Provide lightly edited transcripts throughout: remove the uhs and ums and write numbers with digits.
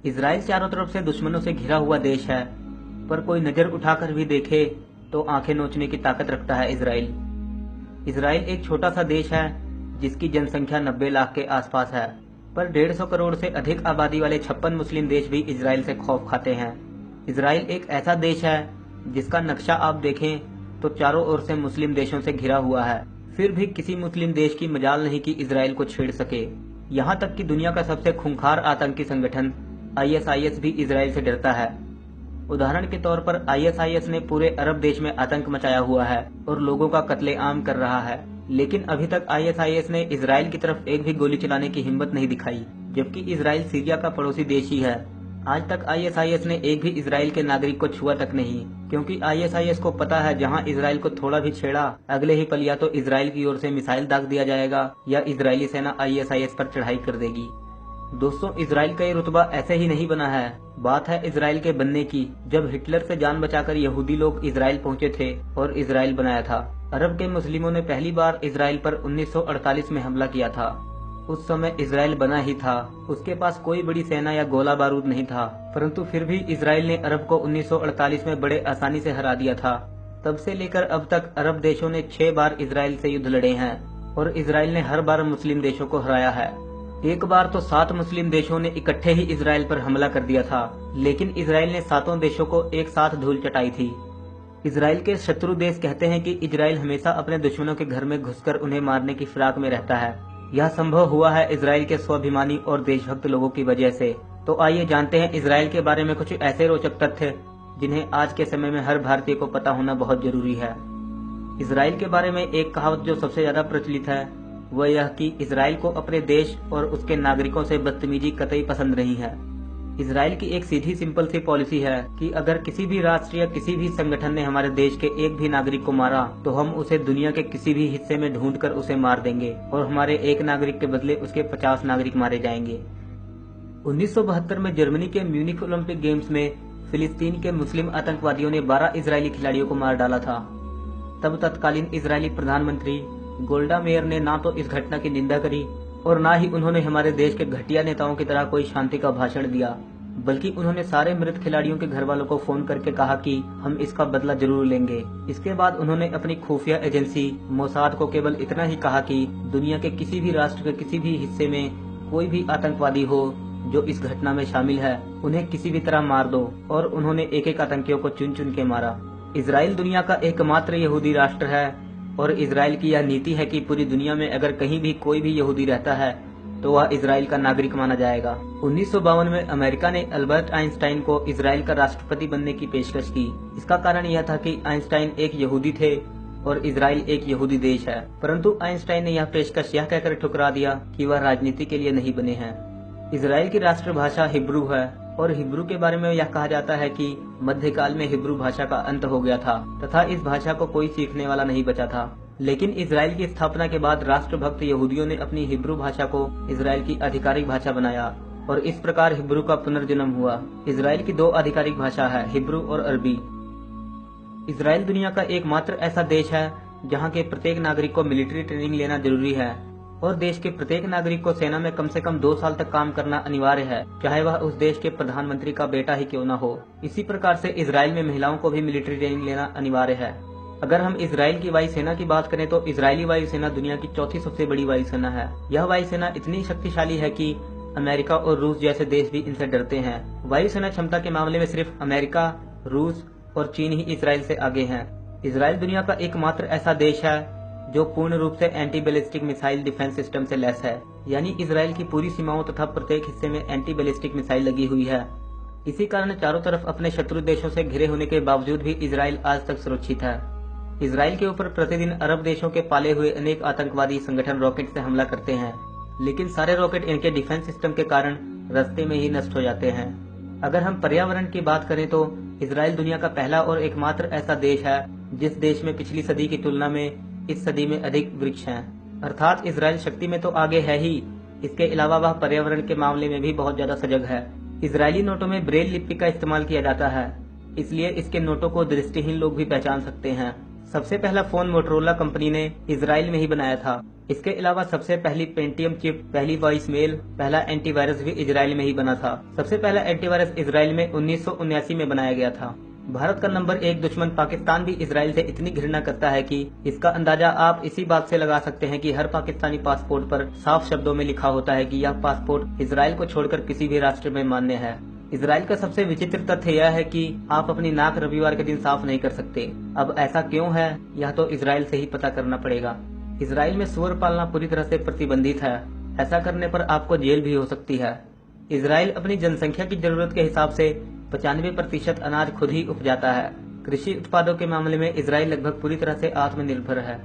Israel चारों तरफ से दुश्मनों से घिरा हुआ देश है, पर कोई नजर उठाकर भी देखे तो आंखें नोचने की ताकत रखता है इसराइल। इसराइल एक छोटा सा देश है जिसकी जनसंख्या 90 लाख के आसपास है, पर 150 करोड़ से अधिक आबादी वाले 56 मुस्लिम देश भी इसराइल से खौफ खाते हैं। इसराइल एक ऐसा देश है जिसका नक्शा आप देखें तो चारों ओर से मुस्लिम देशों से घिरा हुआ है, फिर भी किसी मुस्लिम देश की मजाल नहीं कि इसराइल को छेड़ सके। यहाँ तक कि दुनिया का सबसे खूंखार आतंकी संगठन ISIS भी इसराइल से डरता है। उदाहरण के तौर पर ISIS ने पूरे अरब देश में आतंक मचाया हुआ है और लोगों का कत्लेआम कर रहा है, लेकिन अभी तक ISIS ने इसराइल की तरफ एक भी गोली चलाने की हिम्मत नहीं दिखाई, जबकि इसराइल सीरिया का पड़ोसी देश ही है। आज तक ISIS ने एक भी इसराइल के नागरिक को छुआ तक नहीं, क्योंकि ISIS को पता है जहां इसराइल को थोड़ा भी छेड़ा, अगले ही पल या तो इसराइल की ओर से मिसाइल दाग दिया जाएगा या इजरायली सेना ISIS पर चढ़ाई कर देगी। दोस्तों, इसराइल का ये रुतबा ऐसे ही नहीं बना है, बात है इसराइल के बनने की। जब हिटलर से जान बचाकर यहूदी लोग इसराइल पहुंचे थे और इसराइल बनाया था। अरब के मुस्लिमों ने पहली बार इसराइल पर 1948 में हमला किया था। उस समय इसराइल बना ही था, उसके पास कोई बड़ी सेना या गोला बारूद नहीं था, परंतु फिर भी इसराइल ने अरब को 1948 में बड़े आसानी से हरा दिया था। तब से लेकर अब तक अरब देशों ने 6 बार इसराइल से युद्ध लड़े हैं और इसराइल ने हर बार मुस्लिम देशों को हराया है। एक बार तो 7 मुस्लिम देशों ने इकट्ठे ही इसराइल पर हमला कर दिया था, लेकिन इसराइल ने 7 देशों को एक साथ धूल चटाई थी। इसराइल के शत्रु देश कहते हैं कि इसराइल हमेशा अपने दुश्मनों के घर में घुसकर उन्हें मारने की फिराक में रहता है। यह संभव हुआ है इसराइल के स्वाभिमानी और देशभक्त लोगों की वजह से। तो आइए जानते हैं इसराइल के बारे में कुछ ऐसे रोचक तथ्य जिन्हें आज के समय में हर भारतीय को पता होना बहुत जरूरी है। इसराइल के बारे में एक कहावत जो सबसे ज्यादा प्रचलित है वह यह कि इसराइल को अपने देश और उसके नागरिकों से बदतमीजी कतई पसंद नहीं है। इसराइल की एक सीधी सिंपल सी पॉलिसी है कि अगर किसी भी राष्ट्र या किसी भी संगठन ने हमारे देश के एक भी नागरिक को मारा तो हम उसे दुनिया के किसी भी हिस्से में ढूंढकर उसे मार देंगे और हमारे एक नागरिक के बदले उसके 50 नागरिक मारे जाएंगे। 1972 में जर्मनी के म्यूनिख ओलंपिक गेम्स में फिलिस्तीन के मुस्लिम आतंकवादियों ने 12 इजरायली खिलाड़ियों को मार डाला था। तब तत्कालीन इजरायली प्रधानमंत्री गोल्डा मेयर ने ना तो इस घटना की निंदा करी और ना ही उन्होंने हमारे देश के घटिया नेताओं की तरह कोई शांति का भाषण दिया, बल्कि उन्होंने सारे मृत खिलाड़ियों के घर वालों को फोन करके कहा कि हम इसका बदला जरूर लेंगे। इसके बाद उन्होंने अपनी खुफिया एजेंसी मोसाद को केवल इतना ही कहा कि दुनिया के किसी भी राष्ट्र के किसी भी हिस्से में कोई भी आतंकवादी हो जो इस घटना में शामिल है, उन्हें किसी भी तरह मार दो, और उन्होंने एक एक आतंकियों को चुन चुन के मारा। इसराइल दुनिया का एकमात्र यहूदी राष्ट्र है और इसराइल की यह नीति है कि पूरी दुनिया में अगर कहीं भी कोई भी यहूदी रहता है तो वह इसराइल का नागरिक माना जाएगा। 1952 में अमेरिका ने अल्बर्ट आइंस्टाइन को इसराइल का राष्ट्रपति बनने की पेशकश की। इसका कारण यह था कि आइंस्टाइन एक यहूदी थे और इसराइल एक यहूदी देश है, परंतु आइंस्टाइन ने यह पेशकश यह कहकर ठुकरा दिया कि वह राजनीति के लिए नहीं बने हैं। इसराइल की राष्ट्रभाषा हिब्रू है और हिब्रू के बारे में यह कहा जाता है कि मध्यकाल में हिब्रू भाषा का अंत हो गया था तथा इस भाषा को कोई सीखने वाला नहीं बचा था। लेकिन इसराइल की स्थापना के बाद राष्ट्रभक्त यहूदियों ने अपनी हिब्रू भाषा को इसराइल की आधिकारिक भाषा बनाया और इस प्रकार हिब्रू का पुनर्जन्म हुआ। इसराइल की 2 आधिकारिक भाषा है, हिब्रू और अरबी। इसराइल दुनिया का एकमात्र ऐसा देश है जहाँ के प्रत्येक नागरिक को मिलिट्री ट्रेनिंग लेना जरूरी है और देश के प्रत्येक नागरिक को सेना में कम से कम 2 साल तक काम करना अनिवार्य है, चाहे वह उस देश के प्रधानमंत्री का बेटा ही क्यों न हो। इसी प्रकार से इसराइल में महिलाओं को भी मिलिट्री ट्रेनिंग लेना अनिवार्य है। अगर हम इसराइल की वायुसेना की बात करें तो इसराइली वायुसेना दुनिया की 4थी सबसे बड़ी वायुसेना है। यह वायुसेना इतनी शक्तिशाली है कि अमेरिका और रूस जैसे देश भी इनसे डरते हैं। वायुसेना क्षमता के मामले में सिर्फ अमेरिका, रूस और चीन ही इसराइल से आगे हैं। इसराइल दुनिया का एकमात्र ऐसा देश है जो पूर्ण रूप से anti ballistic missile defence system से लैस है, यानी इसराइल की पूरी सीमाओं तथा प्रत्येक हिस्से में एंटी बैलिस्टिक मिसाइल लगी हुई है। इसी कारण चारों तरफ अपने शत्रु देशों से घिरे होने के बावजूद भी इसराइल आज तक सुरक्षित है। इसराइल के ऊपर प्रतिदिन अरब देशों के पाले हुए अनेक आतंकवादी संगठन रॉकेट से हमला करते हैं, लेकिन सारे रॉकेट इनके डिफेंस सिस्टम के कारण रास्ते में ही नष्ट हो जाते हैं। अगर हम पर्यावरण की बात करें तो इसराइल दुनिया का पहला और एकमात्र ऐसा देश है जिस देश में पिछली सदी की तुलना में इस सदी में अधिक वृक्ष हैं। अर्थात इसराइल शक्ति में तो आगे है ही, इसके अलावा वह पर्यावरण के मामले में भी बहुत ज्यादा सजग है। इसराइली नोटों में ब्रेल लिपि का इस्तेमाल किया जाता है, इसलिए इसके नोटों को दृष्टिहीन लोग भी पहचान सकते हैं। सबसे पहला फोन मोटरोला कंपनी ने इजराइल में ही बनाया था। इसके अलावा सबसे पहली पेंटियम चिप, पहली वॉइस मेल, पहला एंटीवायरस भी इजराइल में ही बना था। सबसे पहला एंटीवायरस इजराइल में 1979 में बनाया गया था। भारत का नंबर 1 दुश्मन पाकिस्तान भी इजराइल से इतनी घृणा करता है कि इसका अंदाजा आप इसी बात से लगा सकते हैं कि हर पाकिस्तानी पासपोर्ट पर साफ शब्दों में लिखा होता है कि यह पासपोर्ट इजराइल को छोड़कर किसी भी राष्ट्र में मान्य है। इजराइल का सबसे विचित्र तथ्य यह है कि आप अपनी नाक रविवार के दिन साफ नहीं कर सकते। अब ऐसा क्यों है, यह तो इजराइल से ही पता करना पड़ेगा। इजराइल में सूअर पालना पूरी तरह से प्रतिबंधित है। ऐसा करने पर आपको जेल भी हो सकती है। इजराइल अपनी जनसंख्या की जरूरत के हिसाब से 95% अनाज खुद ही उपजाता है। कृषि उत्पादों के मामले में इजराइल लगभग पूरी तरह से आत्मनिर्भर है।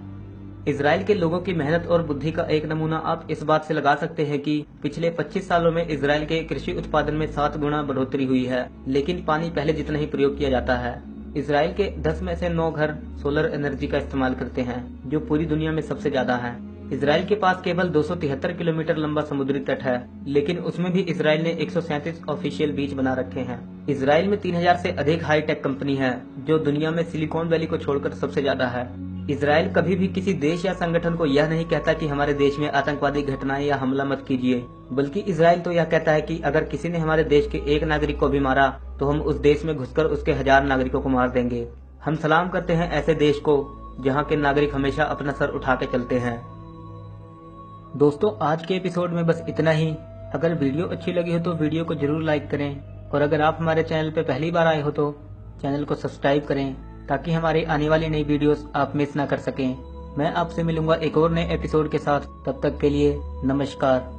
इजराइल के लोगों की मेहनत और बुद्धि का एक नमूना आप इस बात से लगा सकते हैं कि पिछले 25 सालों में इजराइल के कृषि उत्पादन में 7 गुना बढ़ोतरी हुई है, लेकिन पानी पहले जितना ही प्रयोग किया जाता है। इजराइल के 10 में से 9 घर सोलर एनर्जी का इस्तेमाल करते हैं, जो पूरी दुनिया में सबसे ज्यादा है। इजराइल के पास केवल 273 किलोमीटर लंबा समुद्री तट है, लेकिन उसमें भी इजराइल ने 137 ऑफिशियल बीच बना रखे हैं। इजराइल में 3000 से अधिक हाईटेक कंपनी है, जो दुनिया में सिलिकॉन वैली को छोड़कर सबसे ज्यादा है। इजराइल कभी भी किसी देश या संगठन को यह नहीं कहता कि हमारे देश में आतंकवादी घटनाएं या हमला मत कीजिए, बल्कि इजराइल तो यह कहता है कि अगर किसी ने हमारे देश के एक नागरिक को भी मारा तो हम उस देश में घुसकर उसके 1000 नागरिकों को मार देंगे। हम सलाम करते हैं ऐसे देश को जहाँ के नागरिक हमेशा अपना सर उठा के चलते हैं। दोस्तों, आज के एपिसोड में बस इतना ही। अगर वीडियो अच्छी लगी हो तो वीडियो को जरूर लाइक करें, और अगर आप हमारे चैनल पर पहली बार आए हो तो चैनल को सब्सक्राइब करें, ताकि हमारी आने वाली नई वीडियोस आप मिस ना कर सकें। मैं आपसे मिलूंगा एक और नए एपिसोड के साथ। तब तक के लिए नमस्कार।